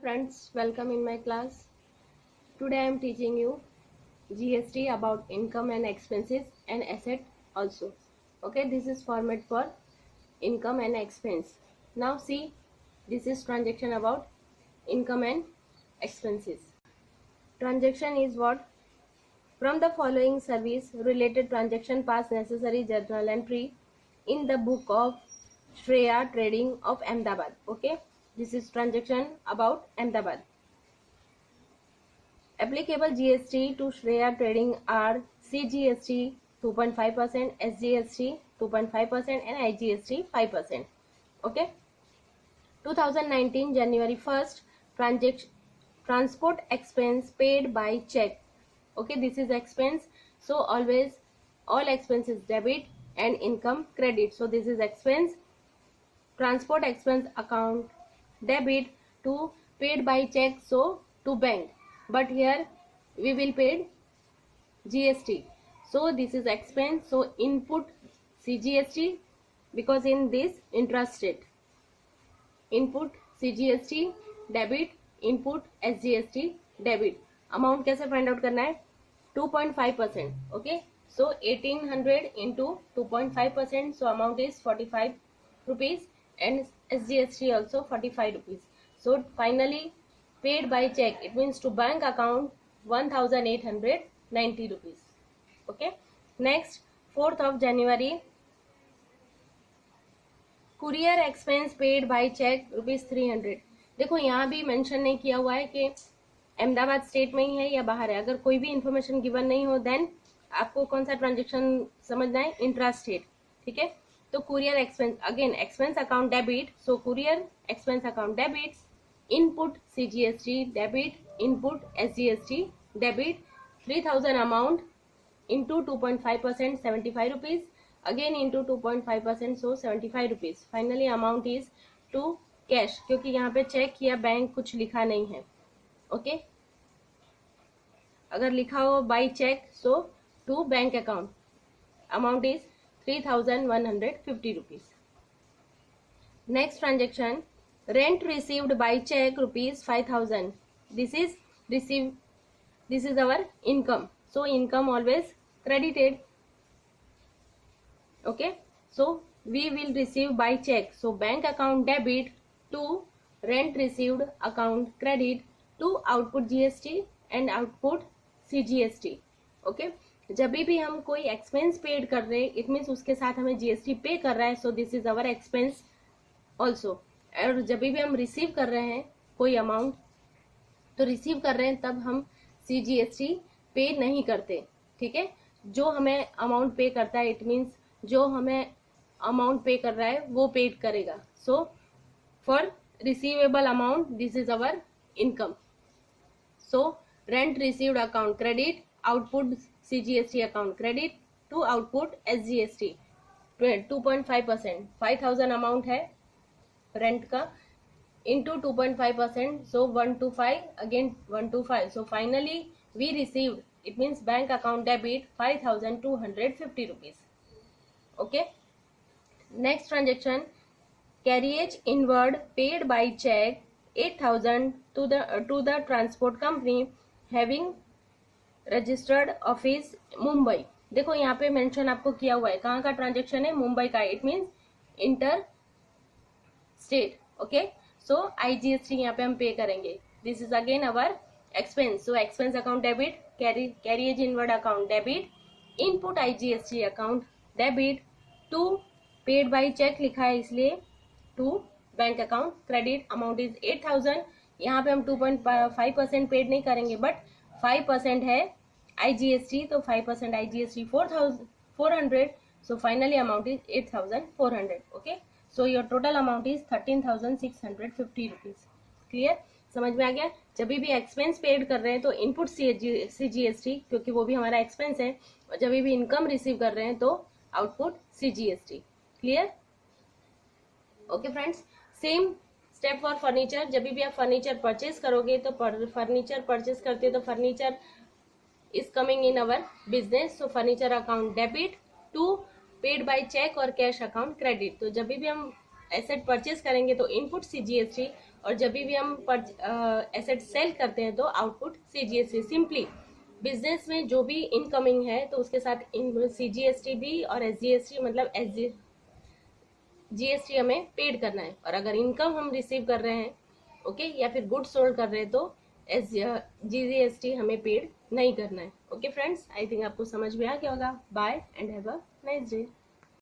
friends, welcome in my class. Today I am teaching you GST about income and expenses and asset also. Okay, this is format for income and expense. Now see, this is transaction about income and expenses. Transaction is what? From the following service related transaction pass necessary journal entry in the book of Shreya Trading of Ahmedabad. Okay, this is transaction about Ahmedabad. Applicable GST to Shreya Trading are CGST 2.5%, SGST 2.5% and IGST 5%. Okay. 2019 January 1st transport expense paid by check. Okay, this is expense. So always all expenses debit and income credit. So this is expense. Transport expense account debit to paid by check, so to bank, but here we will pay GST, so this is expense. So input CGST because in this interest rate, input CGST debit, input SGST debit. Amount कैसे find out करना है? 2.5%. Okay, so 1800 into 2.5%, so amount is 45 rupees and SGST also 45 rupees. So finally paid by check, it means to bank account 1890 rupees. Okay, next 4th of January courier expense paid by cheque ₹300. देखो यहाँ भी mention नहीं किया हुआ है कि Ahmedabad state में ही है या बाहर है. अगर कोई भी इंफॉर्मेशन गिवन नहीं हो देन आपको कौन सा ट्रांजेक्शन समझना है? Intra state. ठीक है, तो courier expense, again expense account debit, so courier expense account debit, input CGST debit, input SGST debit, 3000 amount into 2.5% 75 rupees, again into 2.5%, so 75 rupees. Finally amount is to cash, क्योंकि यहाँ पे check या bank कुछ लिखा नहीं है. Okay, अगर लिखा हो by cheque, so to bank account, amount is 3150 rupees. Next transaction, rent received by cheque ₹5000. This is receive, this is our income, so income always credited. Okay, so we will receive by check, so bank account debit to rent received account credit to output GST and output CGST. Okay, जब भी हम कोई expense paid कर रहे हैं, it means उसके साथ हमें GST पे कर रहा है, so this is our expense also. और जब भी हम रिसीव कर रहे हैं कोई अमाउंट, तो रिसीव कर रहे हैं तब हम CGST पे नहीं करते. ठीक है, जो हमें अमाउंट पे करता है, इट मीन्स जो हमें अमाउंट पे कर रहा है वो पेड करेगा. So for receivable amount this is our income. So rent received account credit, output CGST account credit to output SGST 2.5%. 5000 amount है रेंट का, into 2.5%, so 125, again 125. So finally we received, it means bank account debit 5250 rupees. Okay, next transaction, carriage inward paid by check 8000 to the transport company having registered office Mumbai. देखो यहाँ पे mention आपको किया हुआ है कहाँ का ट्रांजेक्शन है? मुंबई का. It means inter state. Okay, so IGST यहाँ पे हम पे करेंगे. This is again our expense. So expense account debit, carriage inward account debit, input IGST account debit to paid by cheque लिखा है इसलिए to bank account credit. Amount is 8000. यहाँ पे हम 2.5% पेड नहीं करेंगे, बट 5% है IGST, तो 5% IGST 400. So finally amount is 8400. Okay, so your total amount is 13650 rupees. Clear? समझ में आ गया? जब भी एक्सपेंस पेड कर रहे हैं तो इनपुट CGST, क्योंकि वो भी हमारा एक्सपेंस है, और जब भी इनकम रिसीव कर रहे हैं तो output CGST. Clear? Okay friends, same step for furniture. जब भी आप फर्नीचर परचेज करोगे, तो फर्नीचर परचेज करते हो तो furniture is coming in our business. So furniture account debit to paid by cheque और कैश अकाउंट क्रेडिट. तो जब भी हम एसेट परचेज करेंगे तो इनपुट CGST और जब भी हम एसेट सेल करते हैं तो आउटपुट सीजीएसटी। सिंपली बिजनेस में जो भी इनकमिंग है तो उसके साथ सीजीएसटी भी और एसजीएसटी मतलब जीएसटी हमें पेड करना है। और अगर इनकम हम रिसीव कर रहे हैं ओके या फिर गुड सोल्ड कर रहे हैं तो जीएसटी हमें पेड नहीं करना है। ओके फ्रेंड्स, आई थिंक आपको समझ में आ गया होगा। Bye and have a nice day.